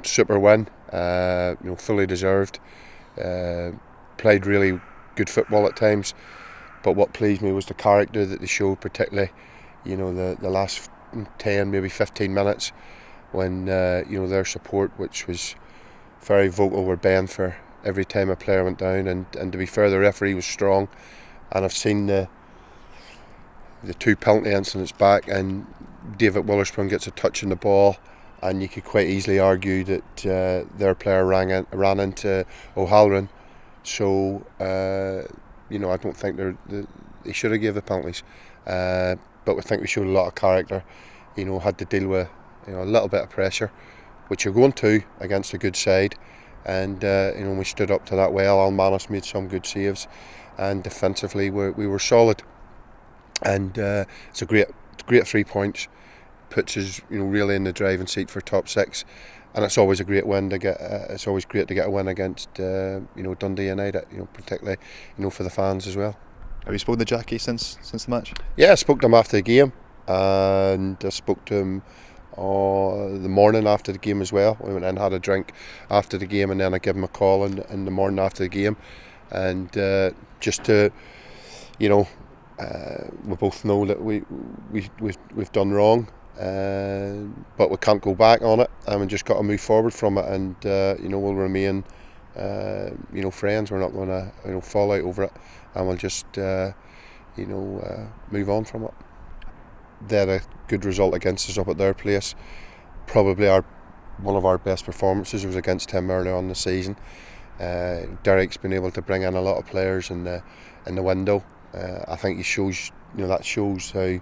Super win. Fully deserved. Played really good football at times, but what pleased me was the character that they showed, particularly, the last 10, maybe 15 minutes when their support, which was very vocal, were banned for every time a player went down, and to be fair, the referee was strong, and I've seen the two penalty incidents back, and David Witherspoon gets a touch on the ball, and you could quite easily argue that their player ran into O'Halloran. So I don't think they should have gave the penalties, but I think we showed a lot of character. Had to deal with a little bit of pressure, which you're going to against a good side, and we stood up to that well. Almanis made some good saves, and defensively we were solid. And it's a great 3 points, puts us really in the driving seat for top six, and it's always a great win to get. It's always great to get a win against Dundee United, particularly for the fans as well. Have you spoken to Jackie since the match? Yeah, I spoke to him after the game, and I spoke to him the morning after the game as well. We went in and had a drink after the game, and then I gave him a call in the morning after the game, and just to we both know that we've done wrong, but we can't go back on it, and we just got to move forward from it, and we'll remain friends. We're not going to fall out over it, and we'll just move on from it. They had a good result against us up at their place. Probably one of our best performances was against him earlier on the season. Derek's been able to bring in a lot of players in the window. I think he shows that shows how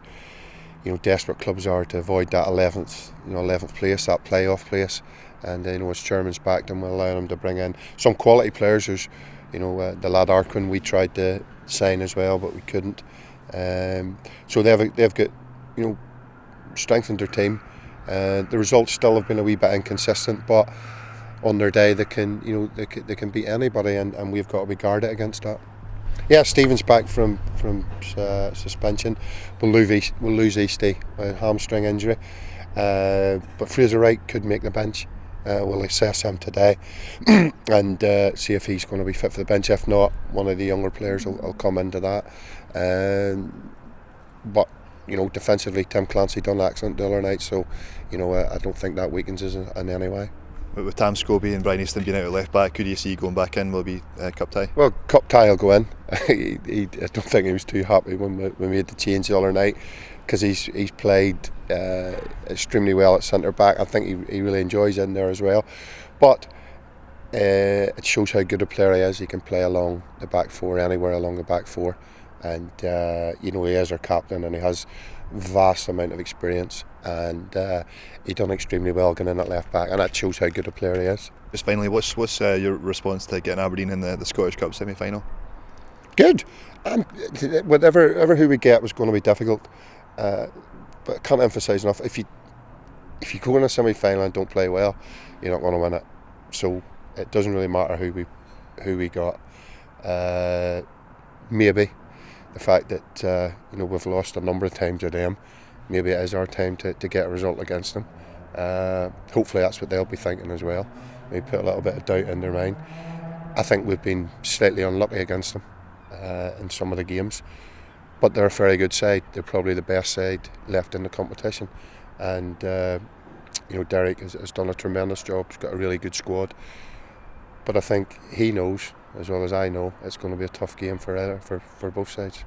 desperate clubs are to avoid that 11th place, that playoff place, and his chairman's backed him, will allow him to bring in some quality players. There's the lad Arquin we tried to sign as well, but we couldn't. So they've got strengthened their team. The results still have been a wee bit inconsistent, but on their day they can they can beat anybody, and we've got to be guarded against that. Yeah, Stephen's back from suspension. We'll lose Eastie, a hamstring injury, but Fraser Wright could make the bench. We'll assess him today and see if he's going to be fit for the bench. If not, one of the younger players will come into that. But defensively, Tim Clancy done excellent the other night, so I don't think that weakens us in any way. With Tam Scobie and Brian Easton being out at left back, could you see going back in? Will it be cup tie? Well, cup tie will go in. I don't think he was too happy when we made the change the other night, because he's played extremely well at centre back. I think he really enjoys in there as well. But it shows how good a player he is. He can play along the back four, anywhere along the back four, and he is our captain, and he has vast amount of experience, and he done extremely well going in at left back, and that shows how good a player he is. Just finally, what's your response to getting Aberdeen in the Scottish Cup semi-final? Good. Whatever who we get was going to be difficult, but I can't emphasise enough, if you go in a semi-final and don't play well, you're not going to win it. So it doesn't really matter who we got. Maybe the fact that we've lost a number of times to them, maybe it is our time to get a result against them. Hopefully that's what they'll be thinking as well. Maybe put a little bit of doubt in their mind. I think we've been slightly unlucky against them in some of the games, but they're a very good side. They're probably the best side left in the competition, and Derek has done a tremendous job. He's got a really good squad, but I think he knows as well as I know it's going to be a tough game for both sides.